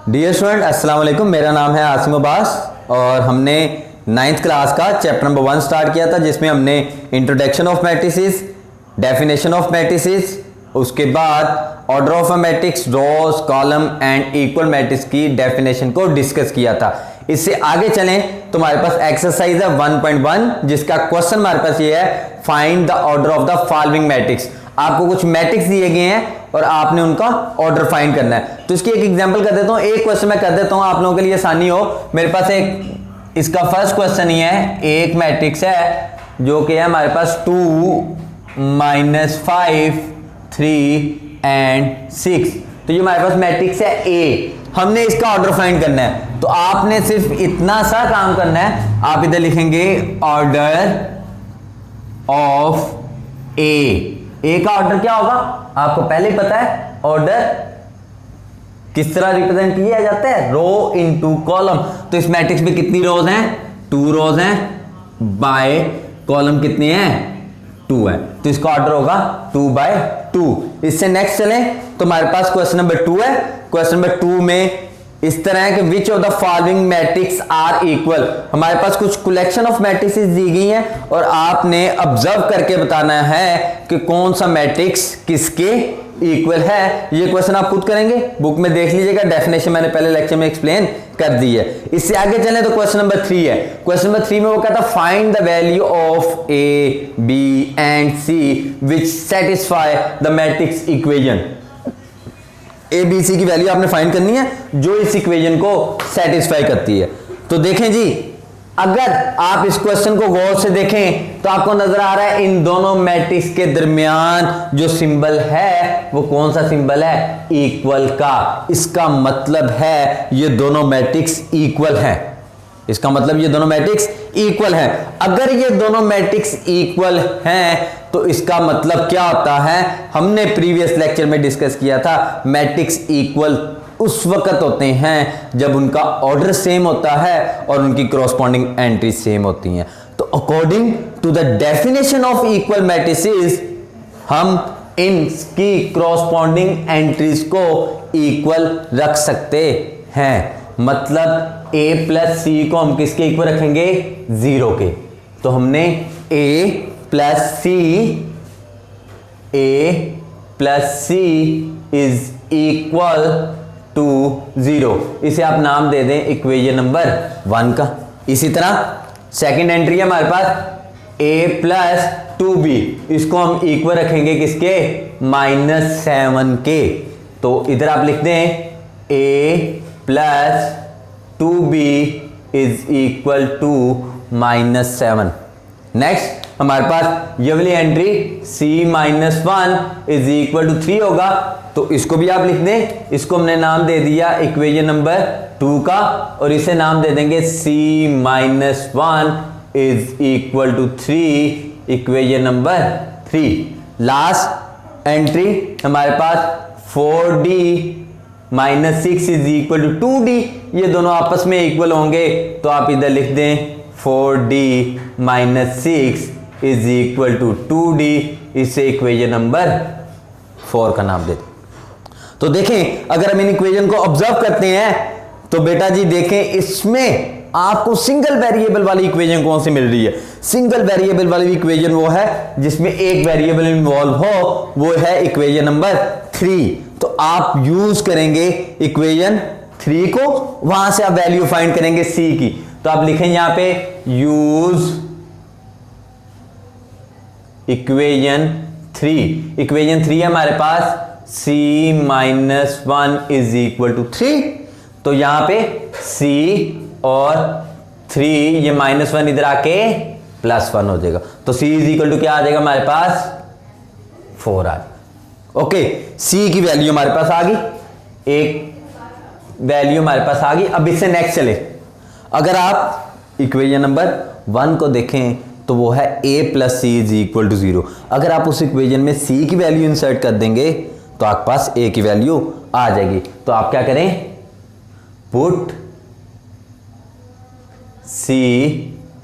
Dear student अस्सलाम वालेकुम। मेरा नाम है आसिम अब्बास और हमने 9th क्लास का चैप्टर नंबर 1 स्टार्ट किया था जिसमें हमने introduction of matrices, definition of matrices, उसके बाद order of a matrix, rows, column and equal matrix की डेफिनेशन को डिस्कस किया था। इससे आगे चलें तो हमारे पास एक्सरसाइज है 1.1 जिसका क्वेश्चन हमारे पास ये है, find the order of the following matrix. आपको कुछ मैट्रिक्स दिए गए हैं और आपने उनका ऑर्डर फाइंड करना है। तो इसकी एक एग्जांपल कर देता हूं, एक क्वेश्चन मैं कर देता हूं आप लोगों के लिए आसानी हो। मेरे पास एक इसका फर्स्ट क्वेश्चन ही है, एक मैट्रिक्स है जो कि है हमारे पास 2 -5 3 एंड 6। तो ये हमारे पास मैट्रिक्स है ए। हमने इसका ऑर्डर फाइंड करना है तो आपने सिर्फ इतना सा काम करना है, आप इधर लिखेंगे ऑर्डर ऑफ ए का ऑर्डर क्या होगा आपको पहले ही पता है। ऑर्डर किस तरह रिप्रेजेंट किया जाता है, रो इनटू कॉलम। तो इस मैट्रिक्स में कितनी रोज हैं, 2 रोज हैं, बाय कॉलम कितने हैं, 2 है। तो इसका ऑर्डर होगा 2/2। इससे नेक्स्ट चले तो हमारे पास क्वेश्चन नंबर 2 है। क्वेश्चन नंबर 2 में इस तरह है कि which of the following matrix are equal. हमारे पास कुछ कलेक्शन ऑफ मैट्रिक्स दी गई हैं और आपने ऑब्जर्व करके बताना है कि कौन सा मैट्रिक्स किसके इक्वल है। ये क्वेश्चन आप खुद करेंगे, बुक में देख लीजिएगा, डेफिनेशन मैंने पहले लेक्चर में एक्सप्लेन कर दी है। इससे आगे चलें तो क्वेश्चन नंबर 3 है। क्वेश्चन नंबर 3 में वो कहता है find the value of a b and c which satisfy the matrix equation. A b c की वैल्यू आपने फाइंड करनी है जो इस इक्वेशन को सेटिस्फाई करती है। तो देखें जी, अगर आप इस क्वेश्चन को गौर से देखें तो आपको नजर आ रहा है इन दोनों मैट्रिक्स के दरमियान जो सिंबल है वो कौन सा सिंबल है, इक्वल का। इसका मतलब है ये दोनों मैट्रिक्स इक्वल हैं। इसका मतलब ये दोनों मैट्रिक्स इक्वल हैं। अगर ये दोनों मैट्रिक्स इक्वल हैं तो इसका मतलब क्या होता है, हमने प्रीवियस लेक्चर में डिस्कस किया था, मैट्रिक्स इक्वल उस वक्त होते हैं जब उनका ऑर्डर सेम होता है और उनकी कॉरस्पॉन्डिंग एंट्री सेम होती हैं। तो according to the definition of equal matrices हम इनकी कॉरस्पॉन्डिंग एंट्रीज को इक्वल रख सकते हैं। मतलब a प्लस सी को हम किसके इक्वल रखेंगे, 0 के। तो हमने a plus C is equal to 0। इसे आप नाम दे दें इक्वेशन नंबर 1 का। इसी तरह सेकंड एंट्री है हमारे पास a प्लस 2b, इसको हम इक्वल रखेंगे किसके, -7 के। तो इधर आप लिख दें a plus 2b is equal to -7। Next हमारे पास ये वाली entry c -1 is equal to 3 होगा। तो इसको भी आप लिख दें, इसको हमने नाम दे दिया इक्वेशन नंबर 2 का और इसे नाम दे देंगे c -1 is equal to 3, equation number 3। Last entry हमारे पास 4d -6 is equal to 2d। ये दोनों आपस में इक्वल होंगे तो आप इधर लिख दें 4d -6 is equal to 2d। इसे इक्वेशन नंबर 4 का नाम दे दें। तो देखें अगर हम इन इक्वेशन को ऑब्जर्व करते हैं तो बेटा जी देखें इसमें आपको सिंगल वेरिएबल वाली इक्वेशन कौन सी मिल रही है। सिंगल वेरिएबल वाली इक्वेशन वो है जिसमें एक वेरिएबल इन्वॉल्व हो, वो है इक्वेशन नंबर 3। तो आप यूज करेंगे इक्वेशन 3 को, वहां से आप वैल्यू फाइंड करेंगे c की। तो आप लिखें यहां पे यूज इक्वेशन 3। इक्वेशन 3 है हमारे पास c -1 इज इक्वल टू 3। तो यहां पे c और 3, ये -1 इधर आके +1 हो जाएगा। तो c इज इक्वल टू क्या आ जाएगा हमारे पास, 4 आ जाएगा। ओके, c की वैल्यू हमारे पास आ गई, एक वैल्यू हमारे पास आ गई। अब इससे नेक्स्ट चले, अगर आप इक्वेशन नंबर 1 को देखें तो वो है a plus C is equal to 0। अगर आप उस इक्वेशन में c की वैल्यू इंसर्ट कर देंगे तो आपके पास a की वैल्यू आ जाएगी। तो आप क्या करें, put c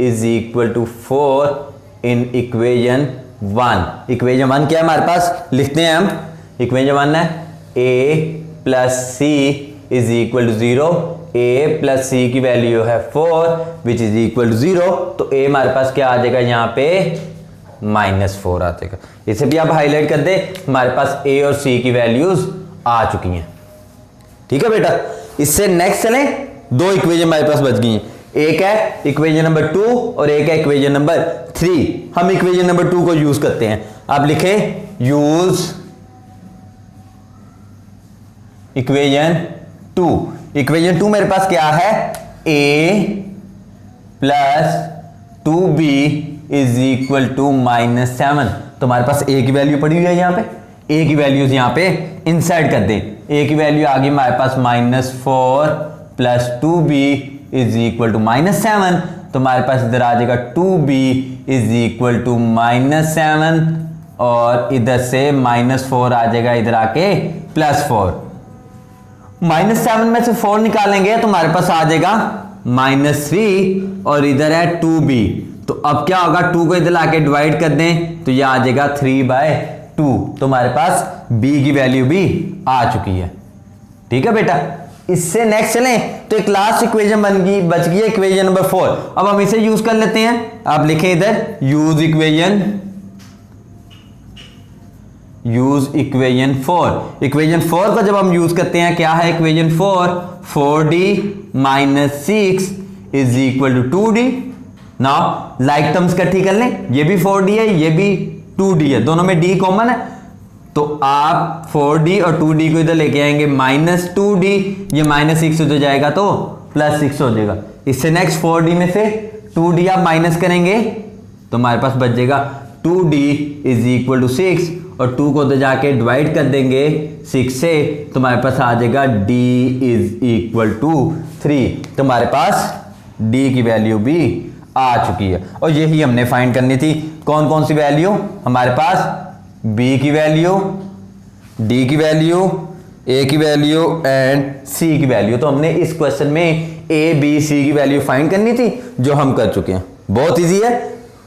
is equal to 4 in equation 1। Equation 1 क्या है हमारे पास, लिखते हैं हम, इक्वेशन 1 है a plus C is equal to 0, a plus C की वैल्यू है 4 विच इज इक्वल टू 0, तो a हमारे पास क्या आ जाएगा यहाँ पे -4 आ जाएगा। इसे भी आप हाईलाइट कर दे, हमारे पास a और c की वैल्यूज आ चुकी हैं। ठीक है बेटा, इससे नेक्स्ट चलें, दो इक्वेशन हमारे पास बच गई हैं, एक है इक्वेशन नंबर 2 और एक है इक्वेशन नंबर 3। हम इक्वेशन नंबर 2 को यूज करते हैं। आप लिखे यूज इक्वेशन 2। इक्वेशन 2 मेरे पास क्या है, a plus 2b is equal to -7। तो हमारे पास a की वैल्यू पड़ी हुई है, यहाँ पे a की वैल्यूज यहाँ पे इंसर्ट कर दें। a की वैल्यू आ गई हमारे पास -4 plus 2b is equal to -7, तो हमारे पास इधर आ जाएगा 2b इज इक्वल टू -7 और इधर से -4 आ जाएगा, इधर आके +4। -7 में से 4 निकालेंगे तो हमारे पास आ जाएगा -3 और इधर है 2b। तो अब क्या होगा, 2 को इधर लाके डिवाइड कर दें तो ये आ जाएगा 3/2। तो हमारे पास b की वैल्यू भी आ चुकी है। ठीक है बेटा, इससे नेक्स्ट चलें तो एक लास्ट इक्वेशन बच गई है इक्वेशन नंबर 4। अब हम इसे यूज कर लेते हैं। आप लिखें इधर यूज इक्वेशन 4। इक्वेशन 4 को जब हम यूज करते हैं, क्या है equation 4, 4d - 6 is equal to 2d। Now like terms इकट्ठी कर लें, ये भी 4d है, ये भी 2d है, दोनों में d कॉमन है, तो आप 4d और 2d को इधर लेके आएंगे -2d, ये -6 हो जाएगा तो +6 हो जाएगा। इससे नेक्स्ट 4d में से 2d आप माइनस करेंगे तो हमारे पास बच जाएगा 2d इज इक्वल टू 6 और 2 को उधर जाके डिवाइड कर देंगे 6 से, तो हमारे पास आ जाएगा d इज इक्वल टू 3। तो हमारे पास d की वैल्यू भी आ चुकी है और यही हमने फाइंड करनी थी। कौन कौन सी वैल्यू हमारे पास, b की वैल्यू, d की वैल्यू, a की वैल्यू एंड c की वैल्यू। तो हमने इस क्वेश्चन में a b c की वैल्यू फाइंड करनी थी, जो हम कर चुके हैं। बहुत इजी है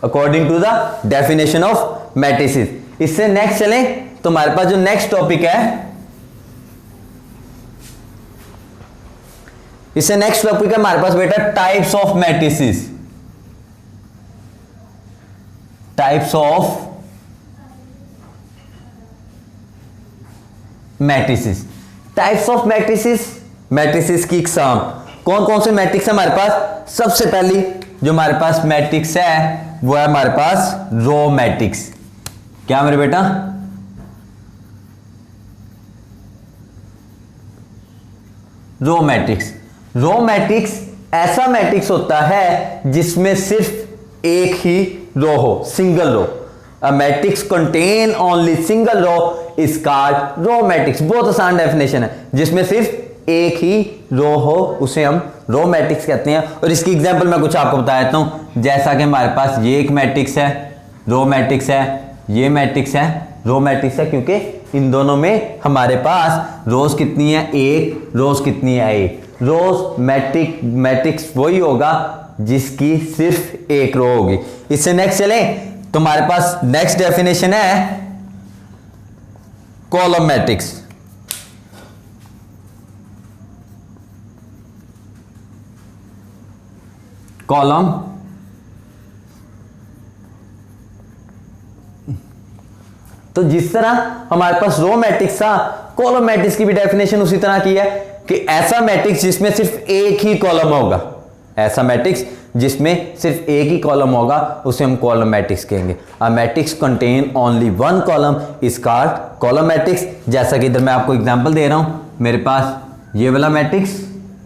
according to the definition of matrices. इससे नेक्स्ट चलें तो हमारे पास जो नेक्स्ट टॉपिक है, इससे नेक्स्ट टॉपिक है हमारे पास बेटा types of matrices. Types of matrices. Types of matrices, matrices की इकसाम। कौन कौन से मैट्रिक्स है हमारे पास, सबसे पहली जो हमारे पास मैट्रिक्स है वो है हमारे पास रो मैट्रिक्स। क्या मेरे बेटा, रो मैट्रिक्स। रो मैट्रिक्स ऐसा मैट्रिक्स होता है जिसमें सिर्फ एक ही रो हो, single row. A matrix contain only single row is called row matrix। बहुत आसान डेफिनेशन है, जिसमें सिर्फ एक ही रो हो उसे हम रो मैट्रिक्स कहते हैं। और इसकी एग्जांपल मैं कुछ आपको बता देता हूं, जैसा कि हमारे पास ये एक मैट्रिक्स है, रो मैट्रिक्स है, ये मैट्रिक्स है, रो मैट्रिक्स है, क्योंकि इन दोनों में हमारे पास रोज कितनी है, एक, रोज कितनी है, एक। रोज मैट्रिक्स वही होगा जिसकी सिर्फ एक रो होगी। इससे नेक्स्ट चलें तो हमारे पास नेक्स्ट डेफिनेशन है कॉलम मैट्रिक्स। कॉलम तो जिस तरह हमारे पास रो मैट्रिक्स था, कॉलम मैट्रिक्स की भी डेफिनेशन उसी तरह की है कि ऐसा मैट्रिक्स जिसमें सिर्फ एक ही कॉलम होगा, ऐसा मैट्रिक्स जिसमें सिर्फ एक ही कॉलम होगा उसे हम कॉलम मैट्रिक्स कहेंगे। A matrix contain only one column is called column matrix. जैसा कि इधर मैं आपको एग्जांपल दे रहा हूं, मेरे पास ये वाला मैट्रिक्स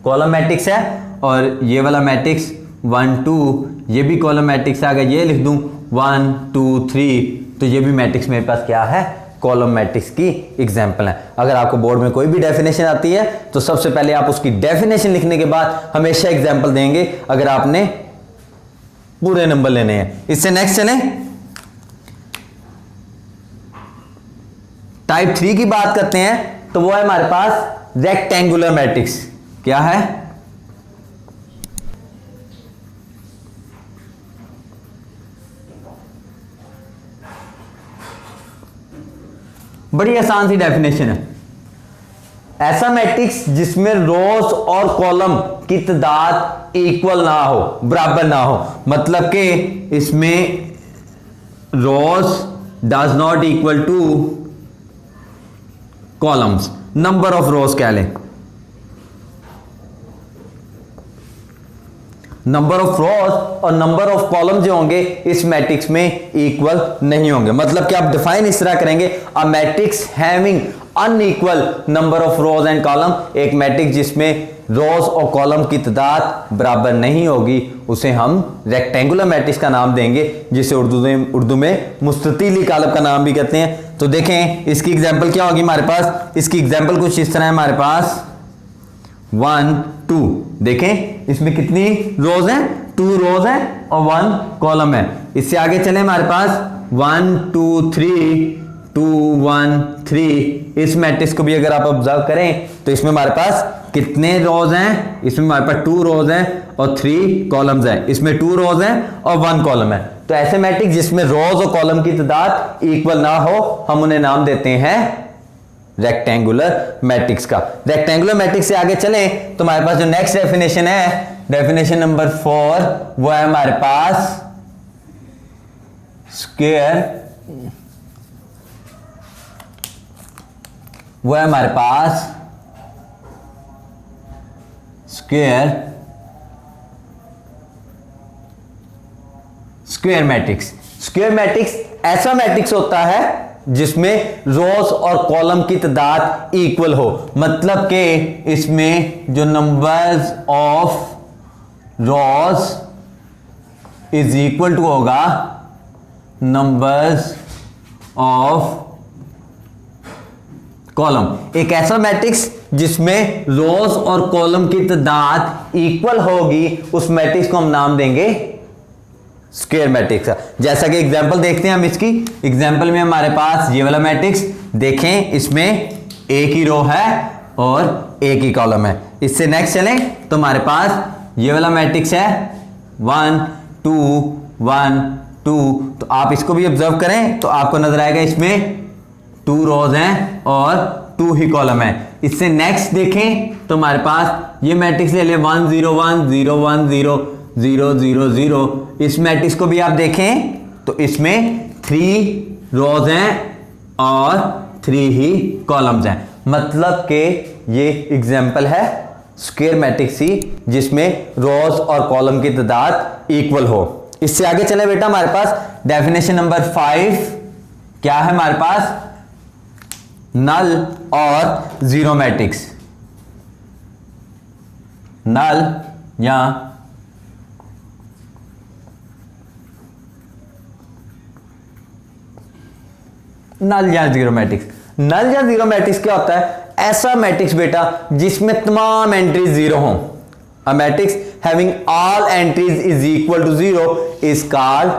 कॉलम मैट्रिक्स है और ये वाला मैट्रिक्स 1 2, ये भी कॉलम मैट्रिक्स है। अगर ये लिख दूं 1 2 3 तो ये भी मैट्रिक्स मेरे पास क्या है, कॉलम मैट्रिक्स की एग्जांपल है। अगर आपको बोर्ड में कोई भी डेफिनेशन आती है तो सबसे पहले आप उसकी डेफिनेशन लिखने के बाद हमेशा एग्जांपल देंगे, अगर आपने पूरे नंबर लेने हैं। इससे नेक्स्ट चलें, टाइप 3 की बात करते हैं तो वो है हमारे पास रेक्टेंगुलर मैट्रिक्स। क्या है, बड़ी आसान सी डेफिनेशन है। ऐसा मैट्रिक्स जिसमें रोज और कॉलम की तादाद इक्वल ना हो, बराबर ना हो, मतलब कि इसमें rows does not equal to columns, number of rows कह लें, नंबर ऑफ रोज और नंबर ऑफ कॉलम जो होंगे इस मैट्रिक्स में इक्वल नहीं होंगे। मतलब कि आप डिफाइन इस तरह करेंगे, अ matrix having unequal number of rose and column, एक मैट्रिक्स जिसमें रोज और कॉलम की तादाद बराबर नहीं होगी उसे हम रेक्टेंगुलर मैट्रिक्स का नाम देंगे, जिसे उर्दू में मुस्ततीली कालब का नाम भी कहते हैं। तो देखें इसकी एग्जांपल क्या होगी हमारे पास, इसकी एग्जांपल कुछ इस तरह है हमारे पास 1 2, देखें इसमें कितनी रोज हैं, 2 रोज हैं और 1 कॉलम है। इससे आगे चले हमारे पास 1 2 3 2 1 3, इस मैट्रिक्स को भी अगर आप ऑब्जर्व करें तो इसमें हमारे पास कितने रोज हैं, इसमें हमारे पास 2 रोज हैं और 3 कॉलम्स हैं, इसमें 2 रोज हैं और 1 कॉलम है। तो ऐसे मैट्रिक्स जिसमें रोज और कॉलम की तादाद इक्वल ना हो हम उन्हें नाम देते हैं रेक्टेंगुलर मैट्रिक्स का। रेक्टेंगुलर मैट्रिक्स से आगे चलें तो हमारे पास जो नेक्स्ट डेफिनेशन है, डेफिनेशन नंबर 4, वो है हमारे पास स्क्वायर, वो है हमारे पास स्क्वायर मैट्रिक्स। स्क्वायर मैट्रिक्स ऐसा मैट्रिक्स होता है जिसमें रोज और कॉलम की तादाद इक्वल हो, मतलब कि इसमें जो numbers of rows is equal to होगा नंबर्स ऑफ कॉलम। एक ऐसा मैट्रिक्स जिसमें रोज और कॉलम की तादाद इक्वल होगी उस मैट्रिक्स को हम नाम देंगे स्क्वायर मैट्रिक्स। जैसा कि एग्जांपल देखते हैं हम इसकी, एग्जांपल में हमारे पास ये वाला मैट्रिक्स देखें, इसमें एक ही रो है और एक ही कॉलम है। इससे नेक्स्ट चलें तो हमारे पास ये वाला मैट्रिक्स है 1 2 1 2, तो आप इसको भी ऑब्जर्व करें तो आपको नजर आएगा इसमें 2 रोज हैं और 2 ही कॉलम है। इससे नेक्स्ट देखें तो हमारे पास ये मैट्रिक्स ले लें 1 0 1 0 1 0 0 0 0, इस मैट्रिक्स को भी आप देखें तो इसमें 3 रोज हैं और 3 ही कॉलम्स हैं, मतलब कि ये एग्जांपल है स्क्वायर मैट्रिक्स ही जिसमें रोज और कॉलम की तादाद इक्वल हो। इससे आगे चले बेटा हमारे पास डेफिनेशन नंबर 5 क्या है हमारे पास, नल और जीरो मैट्रिक्स। नल या जीरो मैट्रिक्स। नल या जीरो मैट्रिक्स क्या होता है, ऐसा मैट्रिक्स बेटा जिसमें तमाम एंट्रीज जीरो हों। A matrix having all entries is equal to zero is called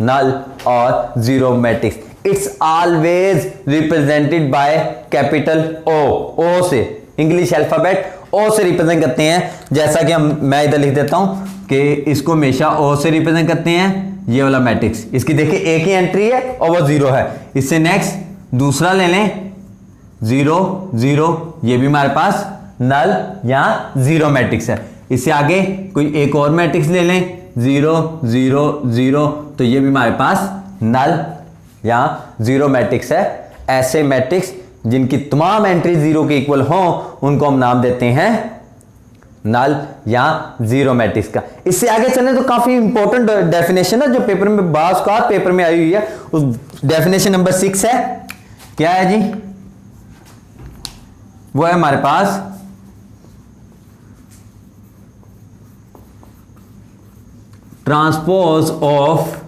null और zero matrix. It's always represented by capital O से, इंग्लिश अल्फाबेट ओ से रिप्रेजेंट करते हैं। जैसा कि मैं इधर लिख देता हूं कि इसको हमेशा ओ से रिप्रेजेंट करते हैं ये वाला मैट्रिक्स। इसकी देखिए एक ही एंट्री है और वो जीरो है। इससे नेक्स्ट दूसरा ले लें 0 0, ये भी हमारे पास नल या जीरो मैट्रिक्स है। इससे आगे कोई एक और मैट्रिक्स ले लें 0 0 0, तो ये भी हमारे पास नल या जीरो मैट्रिक्स है। ऐसे मैट्रिक्स जिनकी तमाम एंट्री जीरो के इक्वल हों उनको हम नाम देते हैं नल या जीरो मैट्रिक्स का। इससे आगे चले तो काफी इंपॉर्टेंट डेफिनेशन है जो पेपर में बास का पेपर में आई हुई है। उस डेफिनेशन नंबर 6 है, क्या है जी, वो है हमारे पास ट्रांसपोज ऑफ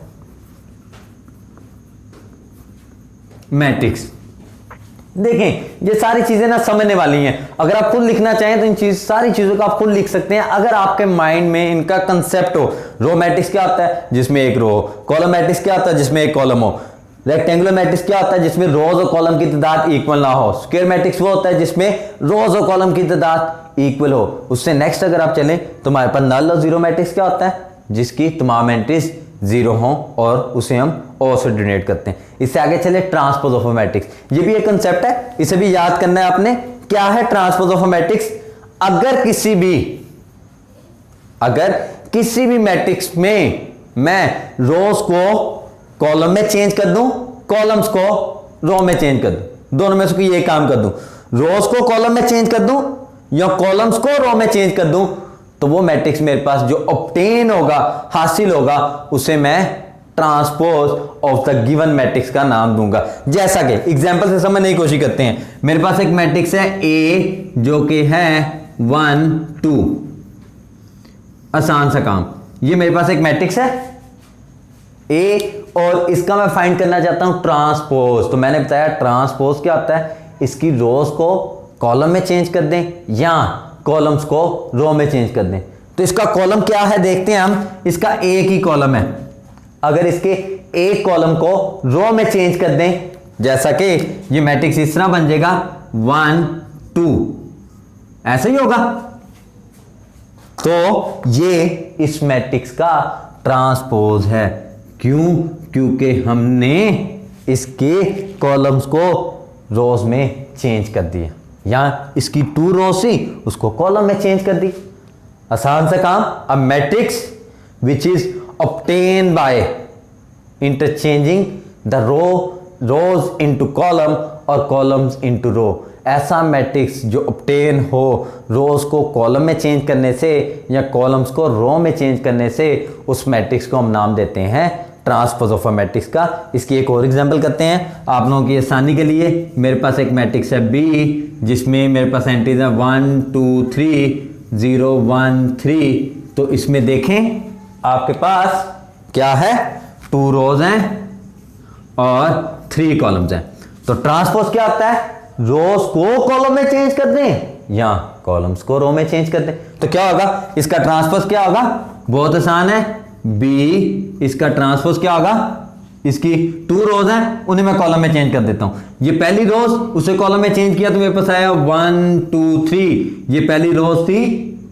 मैट्रिक्स। देखें ये सारी चीजें ना समझने वाली हैं, अगर आप खुद लिखना चाहें तो इन सारी चीजों को आप खुद लिख सकते हैं अगर आपके माइंड में इनका कंसेप्ट हो। रो मैट्रिक्स क्या होता है जिसमें एक रो हो, कॉलम मैट्रिक्स क्या होता है जिसमें एक कॉलम हो, रेक्टेंगुलर मैट्रिक्स क्या होता है जिसमें रोज और कॉलम की तादाद इक्वल ना हो, स्क्वायर मैट्रिक्स वो होता है जिसमें रोज और कॉलम की तादाद इक्वल हो। उससे नेक्स्ट अगर आप चलें तो हमारे पास नल और जीरो मैट्रिक्स क्या होता है जिसकी तमाम एंट्रीज जीरो हो और उसे हम ओ से डिनोट करते हैं। इससे आगे चले ट्रांसपोज ऑफ अ मैट्रिक्स, ये भी एक कंसेप्ट है, इसे भी याद करना है आपने। क्या है ट्रांसपोज ऑफ अ मैट्रिक्स? अगर किसी भी मैट्रिक्स में मैं रोज को कॉलम में चेंज कर दूं, कॉलम्स को रो में चेंज कर दूं, दोनों में से कोई एक काम कर दूं, रोज को कॉलम में चेंज कर दूं या कॉलम्स को रो में चेंज कर दूं, तो वो मैट्रिक्स मेरे पास जो ऑब्टेन होगा, हासिल होगा, उसे मैं transpose of the given matrix का नाम दूंगा। जैसा कि एग्जांपल से समझने की कोशिश करते हैं। मेरे पास एक मैट्रिक्स है ए जो कि है 1 2, आसान सा काम। ये मेरे पास एक मैट्रिक्स है ए और इसका मैं फाइंड करना चाहता हूं ट्रांसपोज। तो मैंने बताया ट्रांसपोज क्या होता है, इसकी रोज को कॉलम में चेंज कर दें या कॉलम्स को रो में चेंज कर दें। तो इसका कॉलम क्या है देखते हैं हम। इसका एक ही कॉलम है, अगर इसके एक कॉलम को रो में चेंज कर दें, जैसा कि ये मैट्रिक्स इस तरह बन जाएगा 1 2, ऐसा ही होगा। तो ये इस मैट्रिक्स का ट्रांसपोज है। क्यों? क्योंकि हमने इसके कॉलम्स को रोज में चेंज कर दिया, या इसकी 2 रोज थी उसको कॉलम में चेंज कर दी। आसान सा काम। A matrix which is obtain by interchanging the rose into column और कॉलम्स इनटू रो। ऐसा मैट्रिक्स जो ऑब्टेन हो रोज को कॉलम में चेंज करने से या कॉलम्स को रो में चेंज करने से, उस मैट्रिक्स को हम नाम देते हैं ट्रांसपोज ऑफ अ मैट्रिक्स का। इसकी एक और एग्जांपल करते हैं आप लोगों की आसानी के लिए। मेरे पास एक मैट्रिक्स है बी जिसमें मेरे पास एंट्रीज है 1 2 3 0 1 3। तो इसमें देखें आपके पास क्या है, 2 रोज हैं और 3 कॉलम्स हैं। तो ट्रांसपोज क्या होता है, रोज को कॉलम में चेंज कर दें या कॉलम्स को रो में चेंज कर दें। तो क्या होगा, इसका ट्रांसपोज क्या होगा, बहुत आसान है। बी इसका ट्रांसपोज क्या होगा, इसकी 2 रोज हैं उन्हें मैं कॉलम में चेंज कर देता हूं। ये पहली रोज उसे कॉलम में चेंज किया तो मेरे पास आया 1 2 3। ये पहली रोज थी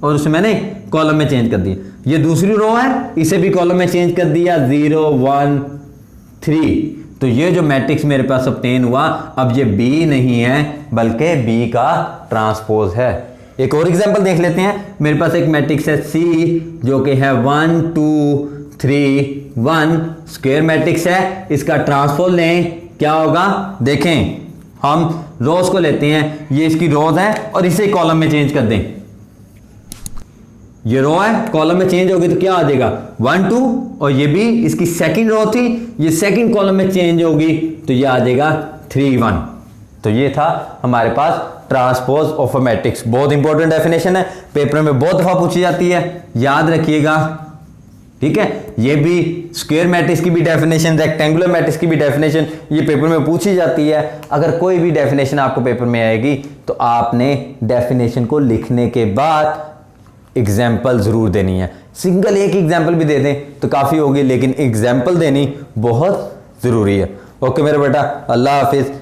और उसे मैंने कॉलम में चेंज कर दिया। ये दूसरी रो है, इसे भी कॉलम में चेंज कर दिया 0 1 3। तो ये जो मैट्रिक्स मेरे पास ऑब्टेन हुआ, अब ये बी नहीं है बल्कि बी का ट्रांसपोज है। एक और एग्जांपल देख लेते हैं। मेरे पास एक मैट्रिक्स है सी जो कि है 1 2 3 1, स्क्वायर मैट्रिक्स है। इसका ट्रांसपोज लें, क्या होगा देखें, हम रोज को लेते हैं, ये इसकी रोज है और इसे कॉलम में चेंज कर दें। ये रो है, कॉलम में चेंज होगी तो क्या आ जाएगा 1 2, और ये भी इसकी सेकंड रो थी, ये सेकंड कॉलम में चेंज होगी तो ये आ जाएगा 3 1। तो ये था हमारे पास ट्रांसपोज ऑफ अ मैट्रिक्स। बहुत इंपॉर्टेंट डेफिनेशन है, पेपर में बहुत दफा पूछी जाती है, याद रखिएगा। ठीक है, ये भी स्क्वायर मैट्रिक्स की भी डेफिनेशन, रेक्टेंगुलर मैट्रिक्स की भी डेफिनेशन ये पेपर में पूछी जाती है। अगर कोई भी डेफिनेशन आपको पेपर में आएगी तो आपने डेफिनेशन को लिखने के बाद एग्जाम्पल जरूर देनी है। सिंगल एक एग्जाम्पल भी दे दें तो काफ़ी होगी, लेकिन एग्जाम्पल देनी बहुत ज़रूरी है। ओके मेरे बेटा, अल्लाह हाफिज़।